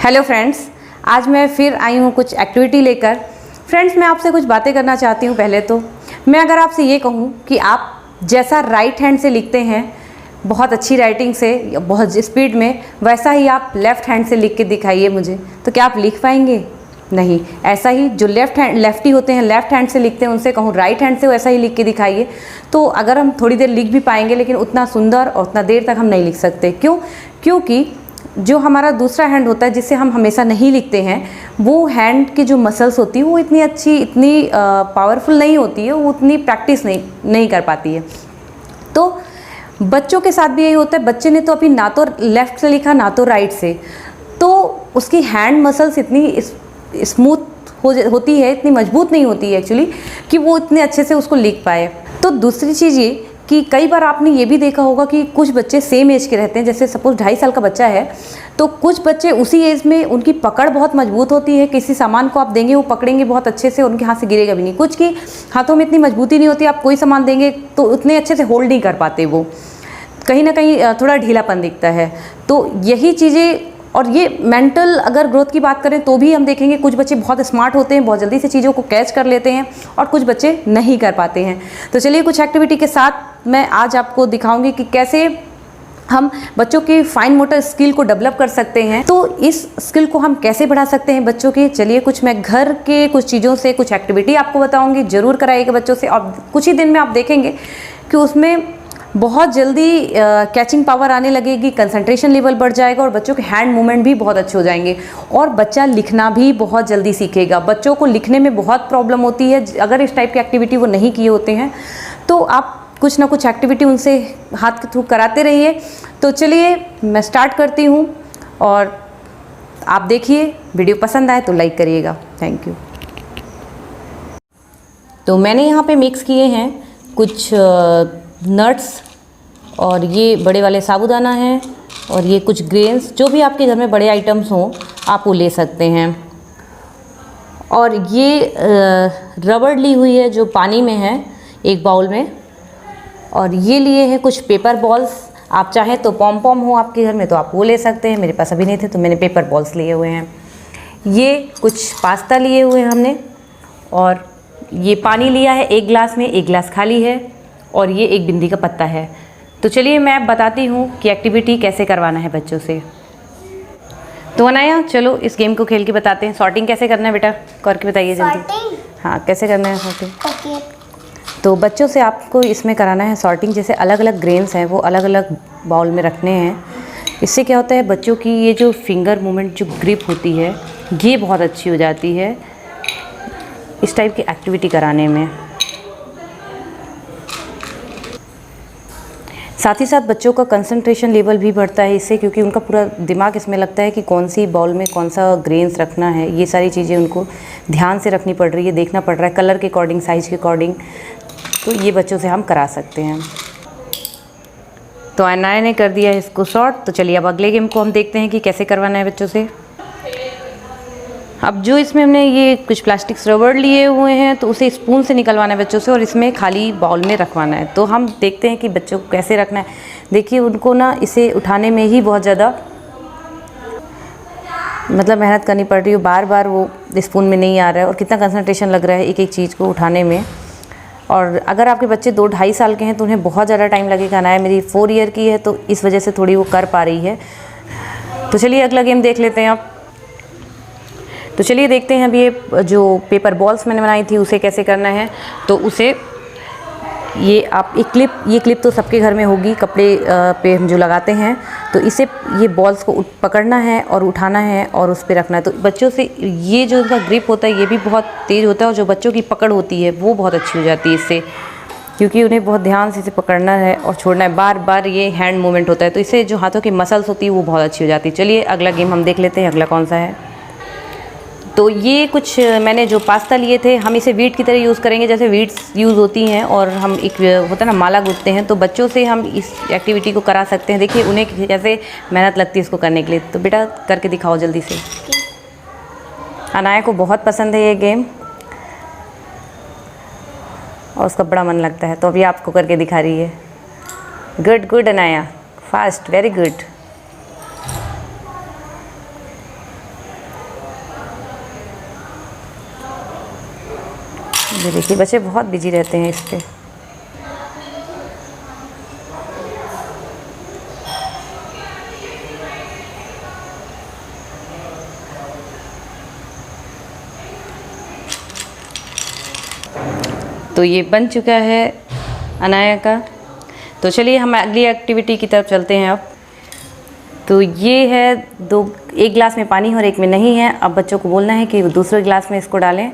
Hello friends, आज मैं फिर आई हूँ कुछ एक्टिविटी लेकर। फ्रेंड्स, मैं आपसे कुछ बातें करना चाहती हूँ। पहले तो मैं अगर आपसे ये कहूँ कि आप जैसा राइट हैंड से लिखते हैं बहुत अच्छी राइटिंग से, बहुत स्पीड में, वैसा ही आप लेफ़्ट हैंड से लिख के दिखाइए मुझे, तो क्या आप लिख पाएंगे? नहीं। ऐसा ही जो लेफ्टी होते हैं, लेफ़्ट हैंड से लिखते हैं, उनसे कहूँ राइट हैंड से वैसा ही लिख के दिखाइए, तो अगर हम थोड़ी देर लिख भी पाएंगे, लेकिन उतना सुंदर और उतना देर तक हम नहीं लिख सकते। क्यों? क्योंकि जो हमारा दूसरा हैंड होता है जिससे हम हमेशा नहीं लिखते हैं, वो हैंड की जो मसल्स होती है वो इतनी अच्छी, इतनी पावरफुल नहीं होती है, वो उतनी प्रैक्टिस नहीं कर पाती है। तो बच्चों के साथ भी यही होता है। बच्चे ने तो अभी ना तो लेफ़्ट से लिखा ना तो राइट से, तो उसकी हैंड मसल्स इतनी स्मूथ होती है, इतनी मजबूत नहीं होती है एक्चुअली, कि वो इतने अच्छे से उसको लिख पाए। तो दूसरी चीज़ ये कि कई बार आपने ये भी देखा होगा कि कुछ बच्चे सेम एज के रहते हैं। जैसे सपोज़ 2.5 साल का बच्चा है, तो कुछ बच्चे उसी एज में उनकी पकड़ बहुत मजबूत होती है। किसी सामान को आप देंगे वो पकड़ेंगे बहुत अच्छे से, उनके हाथ से गिरेगा भी नहीं। कुछ की हाथों में इतनी मजबूती नहीं होती, आप कोई सामान देंगे तो उतने अच्छे से होल्ड नहीं कर पाते, वो कहीं ना कहीं थोड़ा ढीलापन दिखता है। तो यही चीज़ें, और ये मेंटल अगर ग्रोथ की बात करें तो भी हम देखेंगे कुछ बच्चे बहुत स्मार्ट होते हैं, बहुत जल्दी से चीज़ों को कैच कर लेते हैं, और कुछ बच्चे नहीं कर पाते हैं। तो चलिए कुछ एक्टिविटी के साथ मैं आज आपको दिखाऊंगी कि कैसे हम बच्चों की फाइन मोटर स्किल को डेवलप कर सकते हैं। तो इस स्किल को हम कैसे बढ़ा सकते हैं बच्चों की, चलिए कुछ मैं घर के कुछ चीज़ों से कुछ एक्टिविटी आपको बताऊँगी। ज़रूर कराइएगा बच्चों से, और कुछ ही दिन में आप देखेंगे कि उसमें बहुत जल्दी कैचिंग पावर आने लगेगी, कंसंट्रेशन लेवल बढ़ जाएगा, और बच्चों के हैंड मूवमेंट भी बहुत अच्छे हो जाएंगे, और बच्चा लिखना भी बहुत जल्दी सीखेगा। बच्चों को लिखने में बहुत प्रॉब्लम होती है, अगर इस टाइप की एक्टिविटी वो नहीं किए होते हैं, तो आप कुछ ना कुछ एक्टिविटी उनसे हाथ के थ्रू कराते रहिए। तो चलिए मैं स्टार्ट करती हूँ, और आप देखिए, वीडियो पसंद आए तो लाइक करिएगा। Thank you. तो मैंने यहाँ पे मिक्स किए हैं कुछ नट्स, और ये बड़े वाले साबूदाना है, और ये कुछ ग्रेन्स, जो भी आपके घर में बड़े आइटम्स हों आप वो ले सकते हैं। और ये रबड़ ली हुई है जो पानी में है एक बाउल में, और ये लिए हैं कुछ पेपर बॉल्स। आप चाहें तो पॉम पॉम हो आपके घर में तो आप वो ले सकते हैं, मेरे पास अभी नहीं थे तो मैंने पेपर बॉल्स लिए हुए हैं। ये कुछ पास्ता लिए हुए हैं हमने, और ये पानी लिया है 1 गिलास में, 1 गिलास खाली है, और ये एक बिंदी का पत्ता है। तो चलिए मैं बताती हूँ कि एक्टिविटी कैसे करवाना है बच्चों से। तो अनाया, चलो इस गेम को खेल के बताते हैं। सॉर्टिंग कैसे करना है बेटा, करके बताइए जल्दी। हाँ, कैसे करना है सॉर्टिंग? ओके। तो बच्चों से आपको इसमें कराना है सॉर्टिंग। जैसे अलग अलग ग्रेन्स हैं वो अलग अलग बाउल में रखने हैं। इससे क्या होता है, बच्चों की ये जो फिंगर मूवमेंट, जो ग्रिप होती है, ये बहुत अच्छी हो जाती है इस टाइप की एक्टिविटी कराने में। साथ ही साथ बच्चों का कंसंट्रेशन लेवल भी बढ़ता है इससे, क्योंकि उनका पूरा दिमाग इसमें लगता है कि कौन सी बाउल में कौन सा ग्रेन्स रखना है। ये सारी चीज़ें उनको ध्यान से रखनी पड़ रही है, देखना पड़ रहा है, कलर के अकॉर्डिंग, साइज़ के अकॉर्डिंग। तो ये बच्चों से हम करा सकते हैं। तो अनाया ने कर दिया है इसको शॉर्ट। तो चलिए अब अगले गेम को हम देखते हैं कि कैसे करवाना है बच्चों से। अब जो इसमें हमने ये कुछ प्लास्टिक रबड़ लिए हुए हैं, तो उसे स्पून से निकलवाना है बच्चों से, और इसमें खाली बाउल में रखवाना है। तो हम देखते हैं कि बच्चों को कैसे रखना है। देखिए, उनको ना इसे उठाने में ही बहुत ज़्यादा मेहनत करनी पड़ रही है। बार बार वो स्पून में नहीं आ रहा है, और कितना कंसंट्रेशन लग रहा है एक एक चीज़ को उठाने में। और अगर आपके बच्चे 2-2.5 साल के हैं तो उन्हें बहुत ज़्यादा टाइम लगेगा। अनाया मेरी 4 ईयर की है, तो इस वजह से थोड़ी वो कर पा रही है। तो चलिए अगला गेम देख लेते हैं आप। तो चलिए देखते हैं अब ये जो पेपर बॉल्स मैंने बनाई थी उसे कैसे करना है। तो उसे ये आप ये क्लिप तो सबके घर में होगी, कपड़े पे हम जो लगाते हैं। तो इसे ये बॉल्स को पकड़ना है और उठाना है और उस पर रखना है। तो बच्चों से ये जो उनका ग्रिप होता है ये भी बहुत तेज़ होता है, और जो बच्चों की पकड़ होती है वो बहुत अच्छी हो जाती है इससे, क्योंकि उन्हें बहुत ध्यान से इसे पकड़ना है और छोड़ना है। बार बार ये हैंड मूवमेंट होता है, तो इससे जो हाथों की मसल्स होती है वो बहुत अच्छी हो जाती है। चलिए अगला गेम हम देख लेते हैं, अगला कौन सा है। तो ये कुछ मैंने जो पास्ता लिए थे, हम इसे वीट की तरह यूज़ करेंगे, जैसे वीट्स यूज़ होती हैं, और हम एक होता है ना माला गूंथते हैं। तो बच्चों से हम इस एक्टिविटी को करा सकते हैं। देखिए उन्हें कैसे मेहनत लगती है इसको करने के लिए। तो बेटा करके दिखाओ जल्दी से। अनाया को बहुत पसंद है ये गेम, और उसका बड़ा मन लगता है। तो अभी आपको करके दिखा रही है। Good good Anaya, fast, very good. ये देखिए बच्चे बहुत बिजी रहते हैं इस पे। तो ये बन चुका है अनाया का। तो चलिए हम अगली एक्टिविटी की तरफ चलते हैं अब। तो ये है एक गिलास में पानी और एक में नहीं है। अब बच्चों को बोलना है कि दूसरे गिलास में इसको डालें,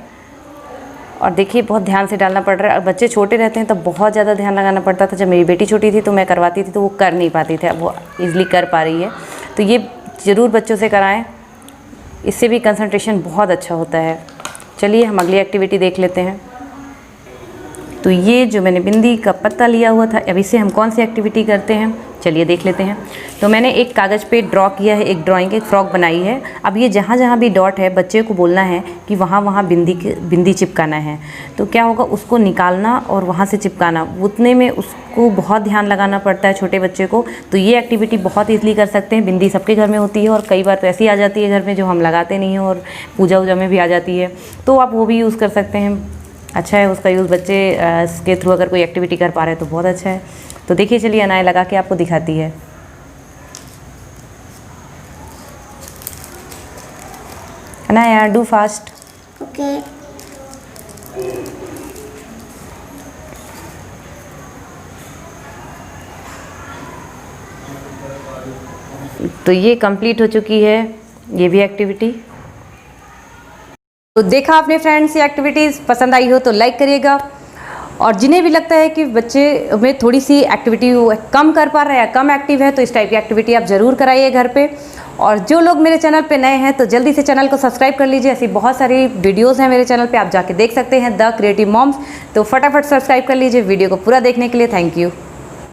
और देखिए बहुत ध्यान से डालना पड़ रहा है। अब बच्चे छोटे रहते हैं तो बहुत ज़्यादा ध्यान लगाना पड़ता था। जब मेरी बेटी छोटी थी तो मैं करवाती थी तो वो कर नहीं पाती थी, अब वो ईज़िली कर पा रही है। तो ये ज़रूर बच्चों से कराएं, इससे भी कंसंट्रेशन बहुत अच्छा होता है। चलिए हम अगली एक्टिविटी देख लेते हैं। तो ये जो मैंने बिंदी का पत्ता लिया हुआ था, अब इससे हम कौन सी एक्टिविटी करते हैं चलिए देख लेते हैं। तो मैंने एक कागज़ पे ड्रॉ किया है, एक ड्राइंग, एक फ्रॉक बनाई है। अब ये जहाँ जहाँ भी डॉट है बच्चे को बोलना है कि वहाँ वहाँ बिंदी चिपकाना है। तो क्या होगा, उसको निकालना और वहाँ से चिपकाना, उतने में उसको बहुत ध्यान लगाना पड़ता है छोटे बच्चे को। तो ये एक्टिविटी बहुत ईज़िली कर सकते हैं। बिंदी सबके घर में होती है और कई बार तो ऐसी आ जाती है घर में जो हम लगाते नहीं हैं और पूजा वूजा में भी आ जाती है, तो आप वो भी यूज़ कर सकते हैं। अच्छा है उसका यूज़, बच्चे इसके थ्रू अगर कोई एक्टिविटी कर पा रहे हैं तो बहुत अच्छा है। तो देखिए चलिए अनाया लगा के आपको दिखाती है। Anaya do fast. ओके। तो ये कंप्लीट हो चुकी है ये भी एक्टिविटी। तो देखा आपने फ्रेंड्स, ये एक्टिविटीज़ पसंद आई हो तो लाइक करिएगा, और जिन्हें भी लगता है कि बच्चे में थोड़ी सी एक्टिविटी कम कर पा रहे हैं, कम एक्टिव है, तो इस टाइप की एक्टिविटी आप ज़रूर कराइए घर पे। और जो लोग मेरे चैनल पे नए हैं तो जल्दी से चैनल को सब्सक्राइब कर लीजिए। ऐसी बहुत सारी वीडियोस हैं मेरे चैनल पे, आप जाके देख सकते हैं, द क्रिएटिव मॉम्स। तो फटाफट सब्सक्राइब कर लीजिए। वीडियो को पूरा देखने के लिए थैंक यू।